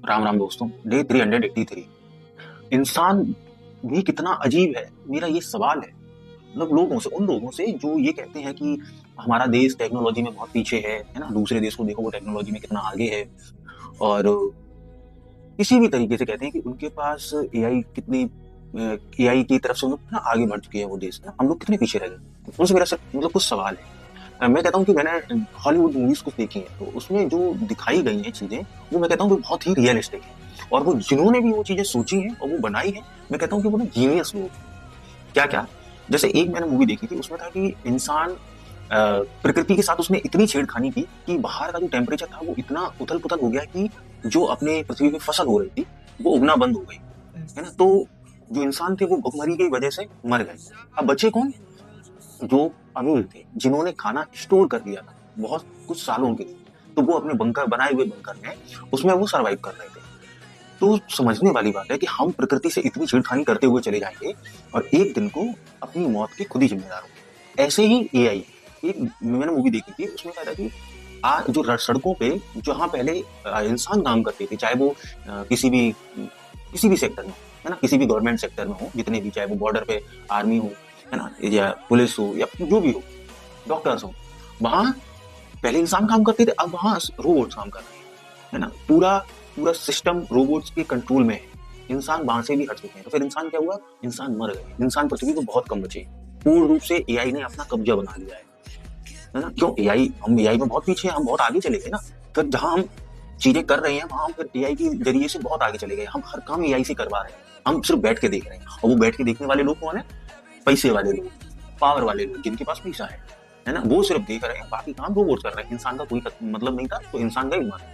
राम राम दोस्तों। डे 383। इंसान भी कितना अजीब है, मेरा ये सवाल है। मतलब उन लोगों से जो ये कहते हैं कि हमारा देश टेक्नोलॉजी में बहुत पीछे है ना, दूसरे देश को देखो वो टेक्नोलॉजी में कितना आगे है। और किसी भी तरीके से कहते हैं कि उनके पास एआई कितनी एआई की तरफ से हम लोग कितना आगे बढ़ चुके हैं, वो देश ना हम लोग कितने पीछे रह गए। उनसे मेरा सिर्फ मतलब कुछ सवाल है। मैं कहता हूँ कि मैंने हॉलीवुड मूवीज को देखी है, तो उसमें जो दिखाई गई हैं चीजें, वो मैं कहता हूँ कि बहुत ही रियलिस्टिक है। और वो जिन्होंने भी वो चीजें सोची हैं और वो बनाई है, मैं कहता हूँ कि वो ना जीनियस लोग हैं। क्या क्या, जैसे एक मैंने मूवी देखी थी, उसमें था कि इंसान प्रकृति के साथ उसने इतनी छेड़खानी की कि बाहर का जो टेम्परेचर था वो इतना उथल पुथल हो गया कि जो अपने पृथ्वी पे फसल हो रही थी वो उगना बंद हो गई, है ना। तो जो इंसान थे वो भुखमरी की वजह से मर गए। अब बचे कौन? जो अमीर थे, जिन्होंने खाना स्टोर कर दिया था बहुत कुछ सालों के लिए, तो वो अपने बंकर बनाए हुए बंकर में उसमें वो सरवाइव कर रहे थे। तो समझने वाली बात है कि हम प्रकृति से इतनी छेड़खानी करते हुए चले जाएंगे और एक दिन को अपनी मौत के खुद ही जिम्मेदार होंगे। ऐसे ही एआई, एक मैंने मूवी देखी थी, उसमें कहा था कि आज जो सड़कों पे जहां पहले इंसान काम करते थे, चाहे वो किसी भी सेक्टर में, है ना, किसी भी गवर्नमेंट सेक्टर में हो, जितने भी, चाहे वो बॉर्डर पे आर्मी हो, है ना, या पुलिस हो, या जो भी हो, डॉक्टर्स हो, वहां पहले इंसान काम करते थे, अब वहां रोबोट काम कर रहे हैं, है ना। पूरा पूरा सिस्टम रोबोट्स के कंट्रोल में है। इंसान वहां से भी हट चुके हैं। तो फिर इंसान क्या हुआ? इंसान मर गए। इंसान पृथ्वी को बहुत कम बचे। पूर्ण रूप से एआई ने अपना कब्जा बना लिया है ना। क्यों? एआई, हम एआई में बहुत पीछे हैं, हम बहुत आगे चले गए ना। फिर जहां हम चीजें कर रहे हैं वहां हम फिर एआई के जरिए से बहुत आगे चले गए। हम हर काम एआई से करवा रहे हैं, हम सिर्फ बैठ के देख रहे हैं। और वो बैठ के देखने वाले लोग कौन है? पैसे वाले लोग, पावर वाले लोग, जिनके पास पैसा है ना। वो सिर्फ देख रहे हैं, बाकी काम रोबोट कर रहे हैं। इंसान का कोई मतलब नहीं था, तो इंसान का ही मर।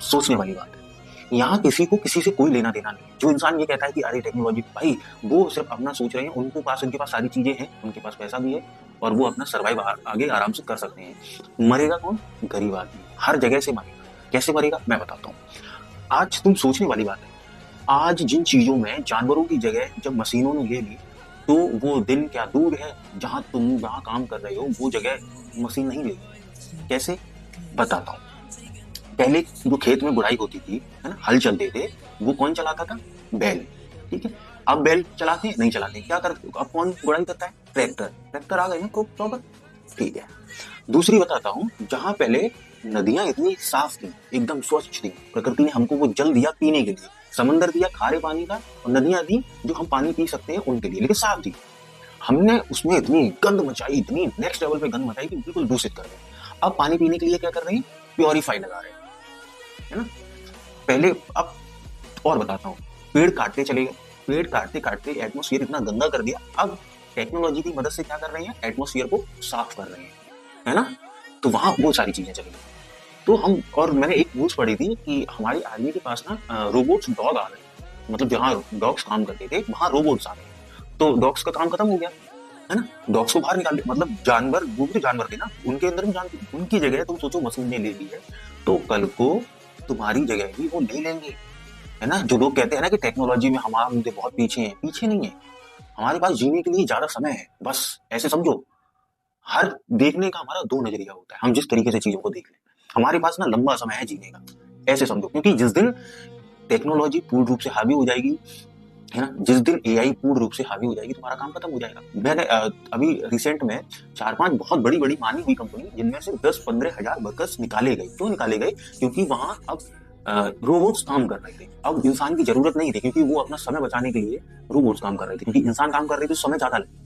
सोचने वाली बात है। यहाँ किसी को किसी से कोई लेना देना नहीं है। जो इंसान ये कहता है कि अरे टेक्नोलॉजी, भाई वो सिर्फ अपना सोच रहे हैं। उनके पास सारी चीजें हैं, उनके पास पैसा भी है, और वो अपना सर्वाइव आगे आराम से कर सकते हैं। मरेगा कौन? गरीब आदमी हर जगह से मरेगा। कैसे मरेगा मैं बताता हूँ। आज तुम सोचने वाली बात है, आज जिन चीजों में जानवरों की जगह जब मशीनों ने ले ली, तो वो दिन क्या दूर है जहां तुम जहां काम कर रहे हो वो जगह मशीन नहीं लेगी। कैसे? बताता हूँ। पहले जो खेत में गुड़ाई होती थी, है ना, हल चलते थे, वो कौन चलाता था? बैल। ठीक है। अब बैल चलाते हैं? नहीं चलाते। क्या करते? अब कौन गुड़ाई करता है? ट्रैक्टर। ट्रैक्टर आ गए ना खूब प्रॉपर। ठीक है। दूसरी बताता हूँ, जहां पहले नदियां इतनी साफ थी, एकदम स्वच्छ थी, प्रकृति ने हमको वो जल दिया पीने के लिए, समंदर दिया खारे पानी का, और नदियां दी जो हम पानी पी सकते हैं उनके लिए, लेकिन साफ थी। हमने उसमें इतनी गंद मचाई, इतनी नेक्स्ट लेवल पे गंद मचाई कि बिल्कुल दूषित कर रहे हैं। अब पानी पीने के लिए क्या कर रहे हैं? प्योरीफाई लगा रहे हैं, है ना। पहले, अब और बताता हूँ, पेड़ काटते चले गए। पेड़ काटते काटते एटमोस्फियर इतना गंदा कर दिया। अब टेक्नोलॉजी की मदद से क्या कर रहे हैं? एटमोस्फियर को साफ कर रहे हैं, है ना। तो वहां वो सारी चीजें चली गई। तो हम, और मैंने एक न्यूज पढ़ी थी कि हमारी आर्मी के पास ना रोबोट्स डॉग आ गए। मतलब जहाँ डॉग्स काम करते थे वहां रोबोट्स आ गए। तो डॉग्स का काम खत्म हो गया, है ना। डॉग्स को बाहर निकाल दिया। मतलब जानवर, वो भी जानवर थे ना, उनके अंदर भी जान थी। उनकी जगह तुम सोचो मशीन ने ले ली है, तो कल को तुम्हारी जगह भी वो ले लेंगे, है ना। जो लोग कहते हैं ना कि टेक्नोलॉजी में हम बहुत पीछे हैं, पीछे नहीं है। हमारे पास जीने के लिए ज्यादा समय है, बस ऐसे समझो। हर देखने का हमारा दो नजरिया होता है, हम जिस तरीके से चीजों को देख लें। हमारे पास ना लंबा समय है जीने का, ऐसे समझो। क्योंकि जिस दिन टेक्नोलॉजी पूर्ण रूप से हावी हो जाएगी, है ना, जिस दिन एआई पूर्ण रूप से हावी हो जाएगी, तुम्हारा काम खत्म हो जाएगा। मैंने अभी रिसेंट में 4-5 बहुत बड़ी बड़ी मानी हुई कंपनी, जिनमें से 10-15 हजार वर्कर्स निकाले गए। क्यों निकाले गए? क्योंकि वहां अब रोबोट्स काम कर रहे थे। अब इंसान की जरूरत नहीं थी, क्योंकि वो अपना समय बचाने के लिए रोबोट्स काम कर रहे थे। क्योंकि इंसान काम कर रहे थे तो समय ज्यादा लगे।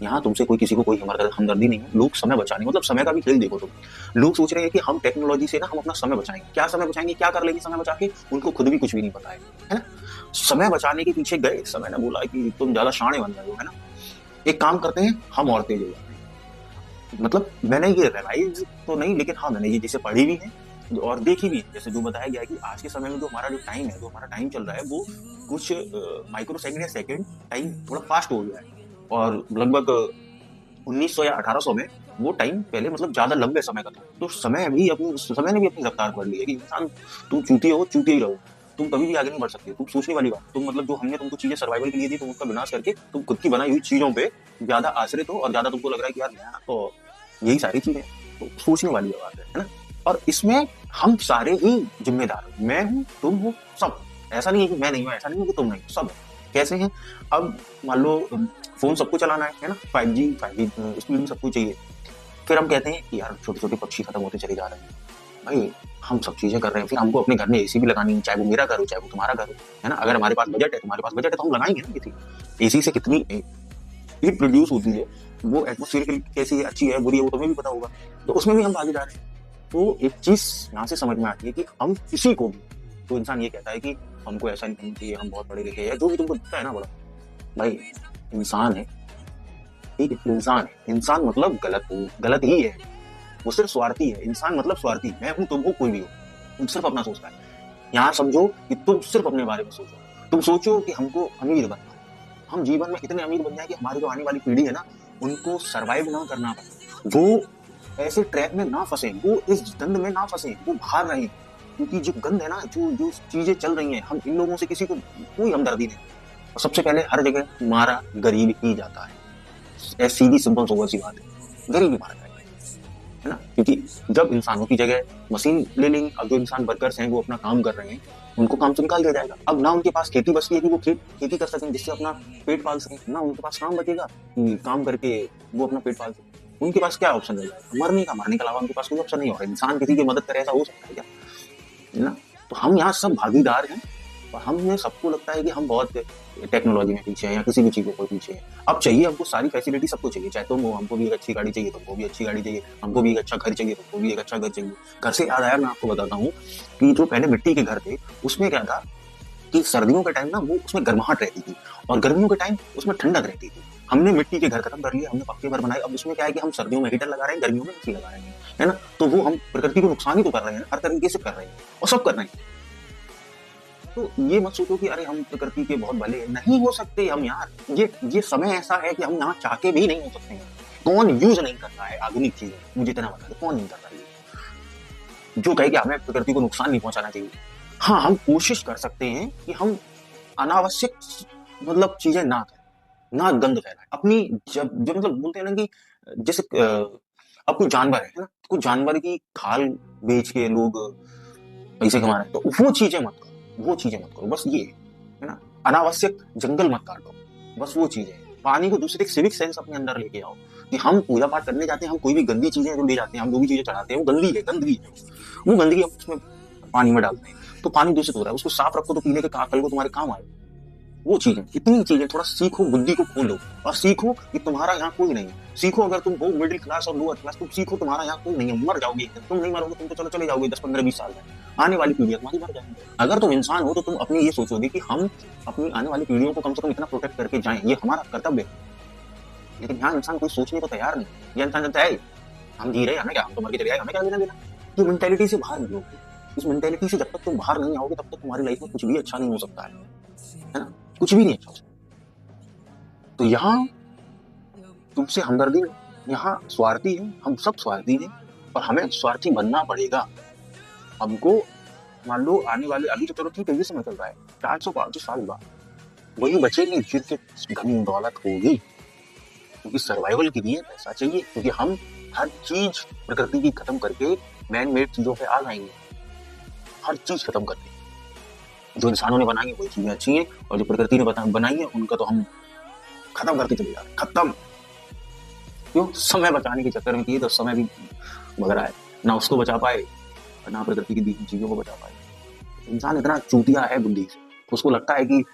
यहाँ तुमसे कोई किसी को कोई हमदर्दी नहीं है। लोग समय बचाने, मतलब समय का भी खेल देखो तुम। लोग सोच रहे हैं कि हम टेक्नोलॉजी से ना हम अपना समय बचाएंगे। क्या समय बचाएंगे? क्या कर लेंगे समय बचा के? उनको खुद भी कुछ भी नहीं पता है ना। समय बचाने के पीछे गए, समय ने बोला कि तुम ज्यादा शाणे बन रहे हो, है ना। एक काम करते हैं, हम और तेज हो जाते हैं। मतलब मैंने ये रियलाइज तो नहीं, लेकिन हाँ मैंने ये जैसे पढ़ी भी है और देखी भी है। जैसे जो बताया गया है कि आज के समय में जो हमारा जो टाइम है, जो हमारा टाइम चल रहा है, वो कुछ माइक्रो सेकंड या सेकंड टाइम थोड़ा फास्ट हो गया है। और लगभग 1900 या 1800 में वो टाइम पहले मतलब ज्यादा लंबे समय का था। तो समय ने भी अपनी रफ्तार पकड़ ली है कि इंसान, तुम चूते ही रहो। तुम कभी भी आगे नहीं बढ़ सकते। तुम सोचने वाली बात, तुम मतलब जो हमने तुमको चीजें सर्वाइवल के लिए दी, तुम उसका विनाश करके तुम खुद की बनाई हुई चीजों पे ज्यादा आश्रित हो, और ज्यादा तुमको लग रहा है कि यार मैं तो यही सारी चीजें। तो सोचने वाली बात है ना। और इसमें हम सारे ही जिम्मेदार हैं। मैं हूँ, तुम हो, सब। ऐसा नहीं है कि मैं नहीं हूँ, ऐसा नहीं है कि तुम नहीं हो, सब है। कैसे हैं? अब मान लो फोन सबको चलाना है ना, 5G स्पीड में सबको चाहिए। फिर हम कहते हैं कि यार छोटे छोटे पक्षी खत्म होते चले जा रहे हैं। भाई हम सब चीजें कर रहे हैं, फिर हमको अपने घर में एसी भी लगानी है, चाहे वो मेरा घर हो चाहे वो तुम्हारा घर हो, है ना। अगर हमारे पास बजट है, तुम्हारे पास बजट है, तो हम लगाएंगे ना किसी। एसी से कितनी हीट प्रोड्यूस होती है, वो एटमोस्फेयर के लिए कैसी है, अच्छी है बुरी है, वो तुम्हें भी पता होगा। तो उसमें भी हम भागीदार हैं। तो एक चीज यहाँ से समझ में आती है कि हम किसी को भी, तो इंसान ये कहता है कि हमको ऐसा नहीं करना चाहिए, हम बहुत पढ़े लिखे हैं, जो भी तुमको दिखता है ना बड़ा, भाई इंसान है, ठीक है, इंसान है। इंसान मतलब गलत ही है, वो सिर्फ स्वार्थी है। इंसान मतलब स्वार्थी, मैं हूं, तुम हो, कोई भी हो, तुम सिर्फ अपना सोचता है। यहाँ समझो कि तुम सिर्फ अपने बारे में सोचो। तुम सोचो कि हमको अमीर बनना है, हम जीवन में इतने अमीर बन जाए कि हमारी जो आने वाली पीढ़ी है ना, उनको सरवाइव ना करना पड़े, वो ऐसे ट्रैक में ना फंसे, वो इस गंद में ना फंसे, वो बाहर रहे। क्योंकि जो गंद है ना, जो जो चीजें चल रही हैं, हम इन लोगों से किसी को कोई हमदर्दी नहीं। और सबसे पहले हर जगह मारा गरीब ही जाता है, सीधी सिंपल सोबर सी बात है, गरीब ही मारा जाएगा, है ना। क्योंकि जब इंसानों की जगह मशीन ले लेंगे, अब जो इंसान वर्कर्स हैं वो अपना काम कर रहे हैं, उनको काम से निकाल दिया जाएगा। अब ना उनके पास खेती बचती है कि वो खेती कर सकें जिससे अपना पेट पाल सकें, ना उनके पास काम बचेगा कि काम करके वो अपना पेट पाल सकें। उनके पास क्या ऑप्शन रह जाएगा? मरने के अलावा उनके पास कोई ऑप्शन नहीं होगा। इंसान किसी की मदद करे, ऐसा हो सकता है क्या? है ना। तो हम यहाँ सब भागीदार हैं, और हमें सबको लगता है कि हम बहुत टेक्नोलॉजी में पीछे हैं या किसी भी चीज को पीछे हैं। अब चाहिए हमको सारी फैसिलिटी, सबको चाहिए, चाहे तुम हो, हमको भी एक अच्छी गाड़ी चाहिए, तुमको भी अच्छी गाड़ी चाहिए, हमको भी एक अच्छा घर चाहिए, तुमको भी एक अच्छा घर चाहिए। घर से याद आया, मैं आपको बताता हूँ कि जो पहले मिट्टी के घर थे, उसमें क्या था कि सर्दियों के टाइम ना वो उसमें गर्माहट रहती थी, और गर्मियों के टाइम उसमें ठंडक रहती थी। हमने मिट्टी के घर खत्म कर लिए, हमने पक्के घर बनाए। अब उसमें क्या है कि हम सर्दियों में हीटर लगा रहे हैं, गर्मियों में एसी लगा रहे हैं, है ना। तो वो हम प्रकृति को नुकसान ही तो कर रहे हैं, हर तरीके से कर रहे हैं, और सब कर रहे हैं। तो ये मत सोचो कि अरे हम प्रकृति के बहुत भले हैं, नहीं हो सकते हम यार। ये समय ऐसा है कि हम यहाँ चाह के भी नहीं हो सकते हैं। कौन यूज नहीं कर रहा है आधुनिक चीजें, मुझे इतना बता दो, कौन नहीं कर रहा है जो कहे कि हमें प्रकृति को नुकसान नहीं पहुंचाना चाहिए। हाँ, हम कोशिश कर सकते हैं कि हम अनावश्यक मतलब चीजें ना करें, ना गंद फैलाएं अपनी। जब जब मतलब बोलते हैं ना कि जैसे अब कोई जानवर है ना, कुछ जानवर की खाल बेच के लोग पैसे कमा रहे हैं, तो वो चीजें मत करो, वो चीजें मत करो, बस ये है ना। अनावश्यक जंगल मत काटो, बस वो चीजें। पानी को दूसरे सिविक सेंस अपने अंदर लेके आओ कि हम पूजा पाठ करने जाते हैं, हम कोई भी गंदी चीजें जो ले जाते हैं, हम जो भी चीजें चढ़ाते हैं वो गंदी है, गंदगी है, वो गंदगी हम उसमें पानी में डालते हैं, तो पानी दूषित हो रहा है। उसको साफ रखो तो पीने के कल को तुम्हारे काम आए। वो चीजें, इतनी चीजें, थोड़ा सीखो, बुद्धि को खोलो, और सीखो कि तुम्हारा यहाँ कोई नहीं है। सीखो, अगर तुम हो मिडिल क्लास और लोअर क्लास, तुम सीखो तुम्हारा यहाँ कोई नहीं है, मर जाओगे। तुम नहीं मरोगे, तुम तो चलो चले जाओगे 10-15-20 साल में, आने वाली पीढ़ियां तुम्हारी मर जाएंगे। अगर तुम इंसान हो तो तुम अपनी ये सोचोगे कि हम अपनी आने वाली पीढ़ियों को कम से कम इतना प्रोटेक्ट करके जाएं, ये हमारा कर्तव्य है। लेकिन यहाँ इंसान कोई सोचने को तैयार नहीं। ये इंसान जानता है हम जी रहे हैं, हमें क्या, हम तो मर के चले जाए, हमें क्या लेना देना। ये मेंटेलिटी से बाहर निकलो। इस मेंटेलिटी से जब तक तुम बाहर नहीं आओगे, तब तक तुम्हारी लाइफ में कुछ भी अच्छा नहीं हो सकता है ना, कुछ भी नहीं अच्छा हो सकता। तो यहाँ तुमसे हमदर्दी, यहाँ स्वार्थी है, हम सब स्वार्थी हैं, और हमें स्वार्थी बनना पड़ेगा। हमको मान लो आने वाले, अभी तो चलो ठीक है, ये समय चल रहा है, 400-500 साल बाद वही बचेगी जिनके धन दौलत होगी, क्योंकि सर्वाइवल के लिए पैसा चाहिए। क्योंकि हम हर चीज प्रकृति की खत्म करके मैन मेड चीजों पे आ जाएंगे, हर चीज खत्म करके। जो इंसानों ने बनाई है वही चीजें अच्छी हैं, और जो प्रकृति ने बनाई है उनका तो हम खत्म करके चले जा रहे हैं, खत्म। क्यों? समय बचाने के चक्कर में किए, तो समय भी भग रहा है, ना उसको बचा पाए, ना प्रकृति की दी चीजों को बचा पाए। इंसान इतना चूतिया है बुद्धि से, उसको लगता है कि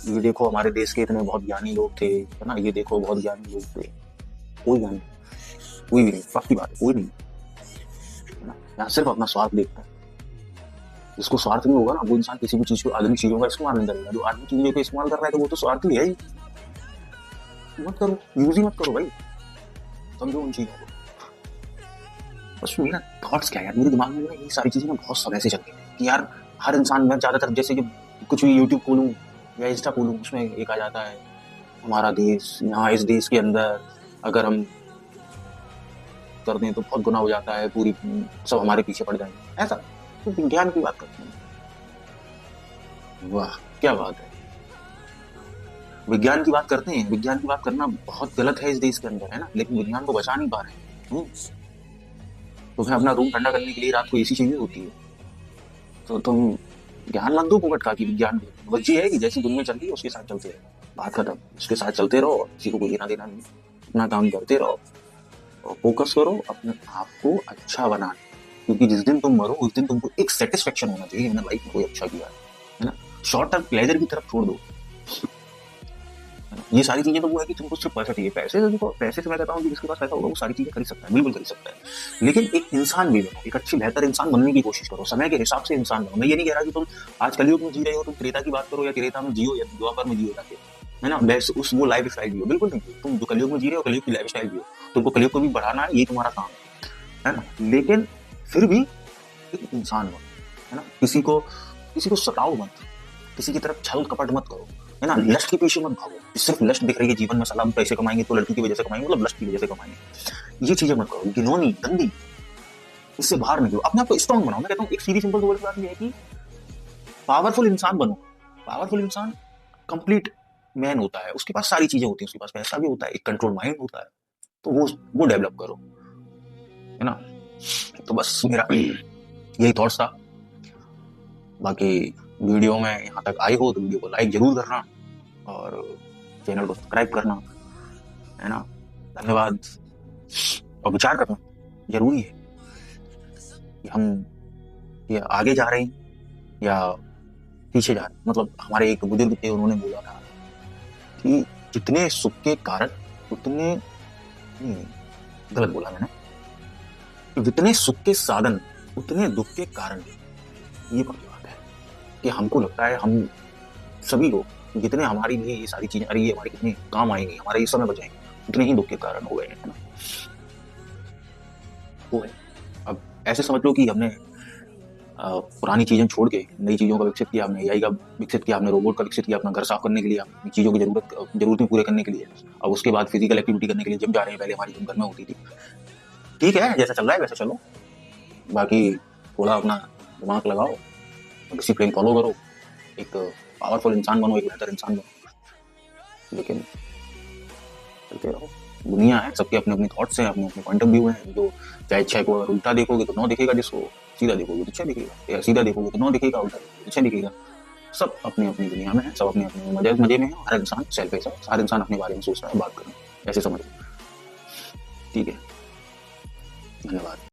ये देखो हमारे देश के इतने बहुत ज्ञानी लोग थे, है ना, ये देखो बहुत ज्ञानी लोग थे। कोई ज्ञानी, कोई भी नहीं, पक्की बात है, कोई नहीं, है ना। यहाँ सिर्फ अपना स्वार्थ देखता है। जिसको स्वार्थ नहीं होगा ना, वो इंसान किसी भी चीज को, आधुनिक चीजों का इस्तेमाल नहीं करेगा। जो आधुनिक चीजों को इस्तेमाल कर रहा है तो वो तो स्वार्थी है ही। मत करो, यूज ही मत करो भाई, समझो उन चीजों को। बस मेरा थॉट्स क्या है यार, मेरे दिमाग में ये सारी चीजें ना बहुत समय से चलती है कि यार हर इंसान, मैं ज्यादातर जैसे कि कुछ भी यूट्यूब खोलूं या इंस्टा खोलूं, उसमें एक आ जाता है हमारा देश, यहाँ इस देश के अंदर अगर हम कर दें तो बहुत गुना हो जाता है, पूरी सब हमारे पीछे पड़ जाएंगे, ऐसा। तो विज्ञान की बात करते हैं, वाह क्या बात है, विज्ञान की बात करते हैं। विज्ञान की बात करना बहुत गलत है इस देश के अंदर, है ना, लेकिन विज्ञान को बचा नहीं पा रहे हैं। तुम्हें अपना रूम ठंडा करने के लिए रात को एसी चाहिए होती है, तो तुम ज्ञान मत दो फुकट का कि विज्ञान दो। बस ये है कि जैसी दुनिया चल रही है उसके साथ चलते रहो, बात खत्म। उसके साथ चलते रहो, किसी को कोई लेना देना नहीं, अपना काम करते रहो और फोकस करो अपने आप को अच्छा बनाने। क्योंकि जिस दिन तुम मरो उस दिन तुमको एक सेटिस्फेक्शन होना चाहिए, मैंने लाइफ में कोई अच्छा किया है ना। शॉर्ट टर्म प्लेजर की तरफ छोड़ दो, है ना? ये सारी चीजें तो वो है कि तुमको सिर्फ पैसा चाहिए। पैसे से तुमको, पैसे से मैं कहता हूँ कि जिसके पास पैसा होगा वो सारी चीजें कर सकता है, बिल्कुल कर सकता है। लेकिन एक इंसान भी बनो, एक अच्छी बेहतर इंसान बनने की कोशिश करो, समय के हिसाब से इंसान बनो। मैं ये नहीं कह रहा कि तुम आज कलयुग में जी रहे हो, तुम त्रेता की बात करो या त्रेता में जियो या द्वापर में जियो जाके, है ना, वैसे उस वो लाइफ स्टाइल जियो, बिल्कुल नहीं। तुम जो कलयुग में जी रहे हो कलयुग की लाइफ स्टाइल जियो, तुमको कलयुग को भी बढ़ाना है, ये तुम्हारा काम है ना। लेकिन फिर भी एक इंसान बनो, है ना। किसी को सताओ मत, किसी की तरफ छल कपट मत करो, है ना। लस्ट के पीछे मत भागो, सिर्फ लस्ट दिख रही है जीवन में, सलाम पैसे कमाएंगे तो लड़की की वजह से कमाएंगे, मतलब लस्ट की वजह से कमाएंगे, ये चीजें मत करो, घिनौनी गंदी, इससे बाहर निकलो, अपने आप को स्ट्रॉन्ग बनाओ। मैं कहता हूँ एक सीधी सिंपल वर्ड की बात ये है कि पावरफुल इंसान बनो। पावरफुल इंसान कंप्लीट मैन होता है, उसके पास सारी चीजें होती है, उसके पास पैसा भी होता है, एक कंट्रोल माइंड होता है, तो वो डेवलप करो, है ना। तो बस मेरा यही थॉट्स था। बाकी वीडियो में यहाँ तक आए हो तो वीडियो को लाइक जरूर करना और चैनल को सब्सक्राइब करना, है ना। धन्यवाद। और विचार करना जरूरी है कि हम ये आगे जा रहे हैं या पीछे जा रहे हैं। मतलब हमारे एक बुजुर्ग थे, उन्होंने बोला था कि जितने सुख के कारण उतने, नहीं, गलत बोला मैंने, जितने सुख के साधन उतने दुख के कारण। ये बड़ी बात है कि हमको लगता है हम सभी लोग जितने हमारी लिए ये सारी चीजें, अरे ये हमारे कितने काम आएंगे, हमारा ये समय बचाएंगे, उतने ही दुख के कारण हो गए हैं, है ना। वो है, अब ऐसे समझ लो कि हमने पुरानी चीजें छोड़ के नई चीजों का विकसित किया, हमने एआई का विकसित किया, हमने रोबोट का विकसित किया अपना घर साफ करने के लिए, अपनी चीजों की जरूरतें पूरे करने के लिए। अब उसके बाद फिजिकल एक्टिविटी करने के लिए जिम जा रहे हैं, पहले हमारी जिम घर में होती थी। ठीक है, जैसा चल रहा है वैसे चलो, बाकी थोड़ा अपना दिमाग लगाओ, डिसिप्लिन फॉलो करो, एक पावरफुल इंसान बनो, एक बेहतर इंसान बनो। लेकिन चलते रहो, दुनिया है, सबके अपने अपने थॉट्स हैं, अपने अपने पॉइंट ऑफ व्यू हैं। जो चाहे इच्छा को अगर उल्टा देखोगे तो नौ दिखेगा, जिसको सीधा देखोगे तो अच्छा दिखेगा, या सीधा देखोगे तो नौ दिखेगा, उल्टा देखोगे तो अच्छा दिखेगा। सब अपनी अपनी दुनिया में है, सब अपने अपने मजे में है। हर इंसान सेल्फिश है, हर इंसान अपने बारे में सोच रहा है, बात कर रहा है, ऐसे समझ। ठीक है, धन्यवाद।